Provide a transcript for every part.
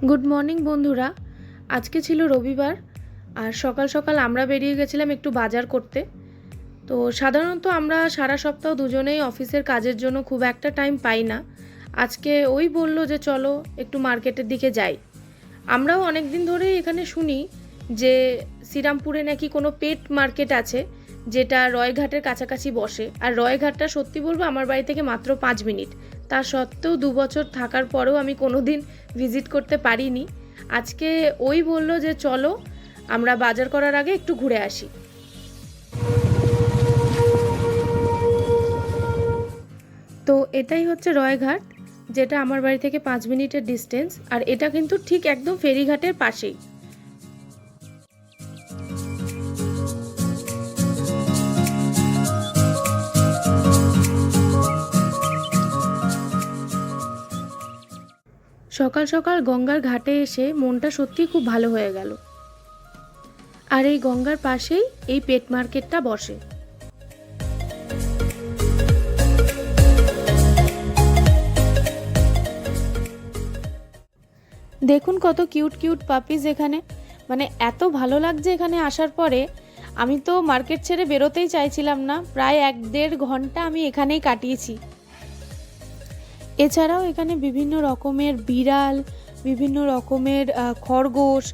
Good morning বন্ধুরা। আজকে ছিল রবিবার আর সকাল সকাল আমরা বেরিয়ে গেছিলাম একটু বাজার করতে। তো সাধারণত আমরা সারা সপ্তাহ দুজনেই অফিসের কাজের জন্য খুব একটা টাইম পাই না। আজকে ওই বলল যে চলো একটু মার্কেটের দিকে যাই। আমরাও অনেক দিন ধরেই এখানে শুনি যে শ্রীরামপুরে নাকি কোনো পেট মার্কেট আছে যেটা রয়ঘাটের কাছাকাছি বসে। আর রয়ঘাটটা সত্যি বলবো আমার বাড়ি থেকে মাত্র 5 মিনিট। তা সত্ত্বেও 2 বছর থাকার পরেও আমি কোনো দিন ভিজিট করতে পারিনি। আজকে ওই বলল যে চলো আমরা বাজার করার আগে একটু ঘুরে আসি। তো এটাই হচ্ছে রয়ঘাট, যেটা আমার বাড়ি থেকে 5 মিনিটের ডিস্টেন্স। আর এটা কিন্তু ঠিক একদম ফেরিঘাটের পাশেই। সকাল সকাল গঙ্গার ঘাটে এসে মনটা সত্যি খুব ভালো হয়ে গেল। আর এই গঙ্গার পাশেই এই পেট মার্কেটটা বসে। দেখুন কত কিউট কিউট পাপিজ এখানে, মানে এত ভালো লাগছে এখানে আসার পরে। আমি তো মার্কেট ছেড়ে বেরোতেই চাইছিলাম না। প্রায় 1-1.5 ঘন্টা আমি এখানেই কাটিয়েছি। এছাড়াও এখানে বিভিন্ন রকমের বিড়াল, বিভিন্ন রকমের খরগোশ,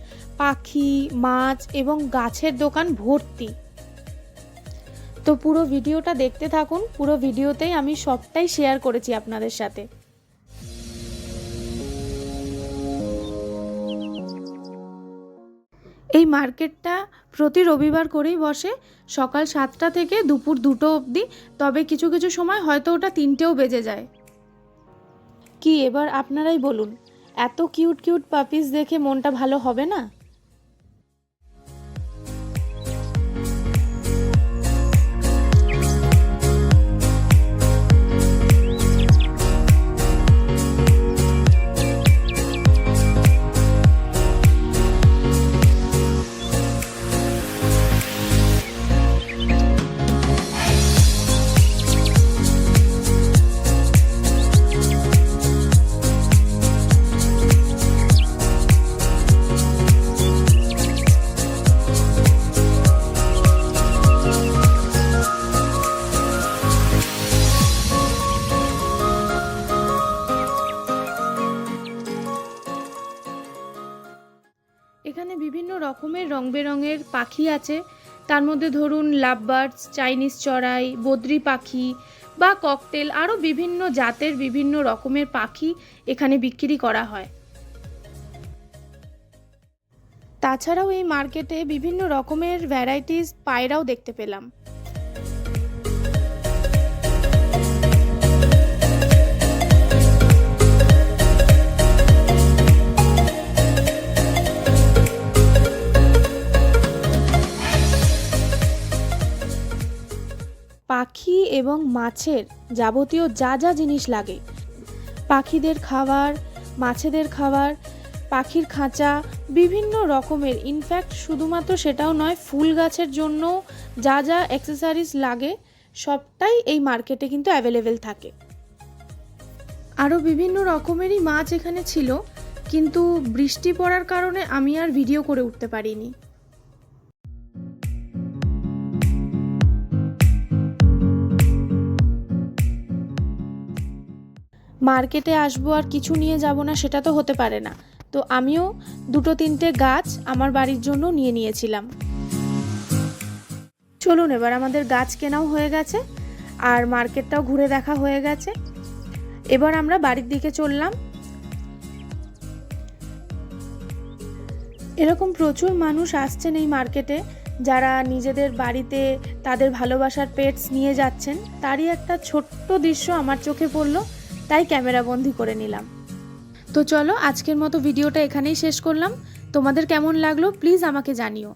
পাখি, মাছ এবং গাছের দোকান ভর্তি। তো পুরো ভিডিওটা দেখতে থাকুন। পুরো ভিডিওতেই আমি সবটাই শেয়ার করেছি আপনাদের সাথে। এই মার্কেটটা প্রতি রবিবার করেই বসে, সকাল 7টা থেকে দুপুর 2টো অবধি। তবে কিছু কিছু সময় হয়তো ওটা 3টেও বেজে যায়। কি এবার আপনারাই বলুন, এত কিউট কিউট পাপিস দেখে মনটা ভালো হবে না? এখানে বিভিন্ন রকমের রং বেরঙের পাখি আছে। তার মধ্যে ধরুন লাভ বার্ডস, চাইনিজ চড়াই, বদ্রি পাখি বা ককটেল, আরও বিভিন্ন জাতের বিভিন্ন রকমের পাখি এখানে বিক্রি করা হয়। তাছাড়াও এই মার্কেটে বিভিন্ন রকমের ভ্যারাইটিস পায়রাও দেখতে পেলাম। পাখি এবং মাছের যাবতীয় যা যা জিনিস লাগে, পাখিদের খাবার, মাছেদের খাবার, পাখির খাঁচা, বিভিন্ন রকমের, ইনফ্যাক্ট শুধুমাত্র সেটাও নয়, ফুল গাছের জন্য যা যা অ্যাক্সেসরিজ লাগে সবটাই এই মার্কেটে কিন্তু অ্যাভেলেবেল থাকে। আরও বিভিন্ন রকমেরই মাছ এখানে ছিল, কিন্তু বৃষ্টি পড়ার কারণে আমি আর ভিডিও করে উঠতে পারিনি। মার্কেটে আসবো আর কিছু নিয়ে যাব না সেটা তো হতে পারে না। তো আমিও 2-3টে গাছ আমার বাড়ির জন্য নিয়ে নিয়েছিলাম। চলুন, এবার আমাদের গাছ কেনাও হয়ে গেছে আর মার্কেটটাও ঘুরে দেখা হয়ে গেছে। এবার আমরা বাড়ির দিকে চললাম। এরকম প্রচুর মানুষ আসছেন এই মার্কেটে, যারা নিজেদের বাড়িতে তাদের ভালোবাসার পেটস নিয়ে যাচ্ছেন। তারই একটা ছোট্ট দৃশ্য আমার চোখে পড়লো, তাই ক্যামেরা বন্দি করে নিলাম। তো চলো, আজকের মতো ভিডিওটা এখানেই শেষ করলাম। তোমাদের কেমন লাগলো প্লিজ আমাকে জানিও।